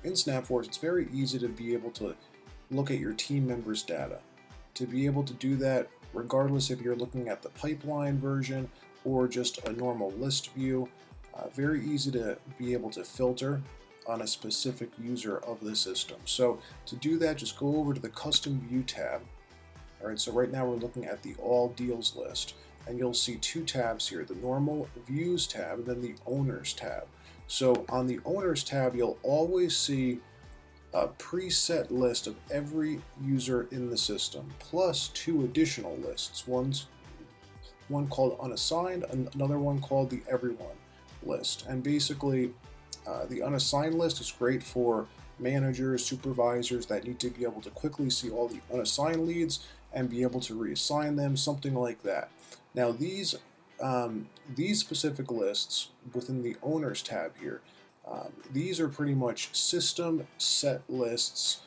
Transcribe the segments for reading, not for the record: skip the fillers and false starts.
in Snapforce, it's very easy to be able to look at your team members' data. To be able to do that, regardless if you're looking at the pipeline version or just a normal list view, very easy to be able to filter on a specific user of the system. So to do that, just go over to the Custom View tab. All right, so right now we're looking at the All Deals list, and you'll see two tabs here, the Normal Views tab and then the Owners tab. So on the Owners tab, you'll always see a preset list of every user in the system, plus two additional lists. One called Unassigned, and another one called the Everyone list. And basically, the unassigned list is great for managers, supervisors that need to be able to quickly see all the unassigned leads and be able to reassign them, something like that. Now these specific lists within the Owners tab here, these are pretty much system set lists.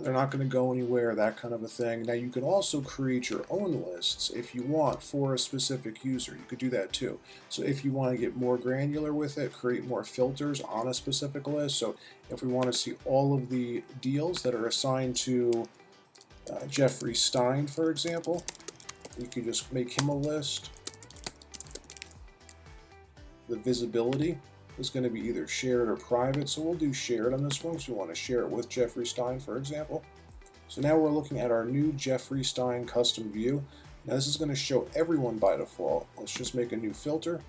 They're not going to go anywhere, that kind of a thing. Now you can also create your own lists if you want for a specific user. You could do that too. So if you want to get more granular with it, create more filters on a specific list. So if we want to see all of the deals that are assigned to Jeffrey Stein, for example, you could just make him a list. The visibility is going to be either shared or private, so we'll do shared on this one because we want to share it with Jeffrey Stein, for example. So now we're looking at our new Jeffrey Stein custom view. Now this is going to show everyone by default. Let's just make a new filter.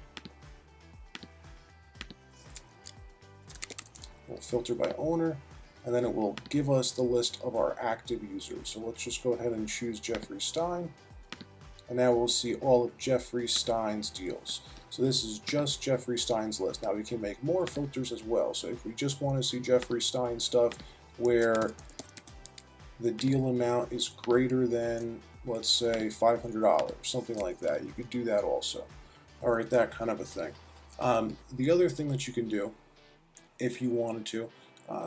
We'll filter by owner, and then it will give us the list of our active users. So let's just go ahead and choose Jeffrey Stein, and now we'll see all of Jeffrey Stein's deals. So this is just Jeffrey Stein's list. Now we can make more filters as well. So if we just want to see Jeffrey Stein stuff where the deal amount is greater than, let's say, $500, something like that, you could do that also. All right, that kind of a thing. The other thing that you can do, if you wanted to,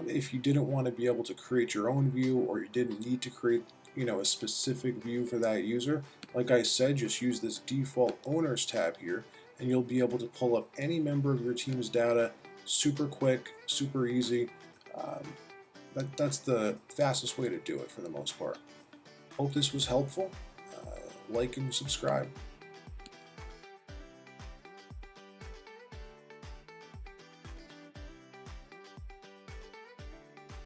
if you didn't want to be able to create your own view, or you didn't need to create a specific view for that user, like I said, just use this default Owners tab here, and you'll be able to pull up any member of your team's data super quick, super easy. That's the fastest way to do it for the most part. Hope this was helpful. Like and subscribe.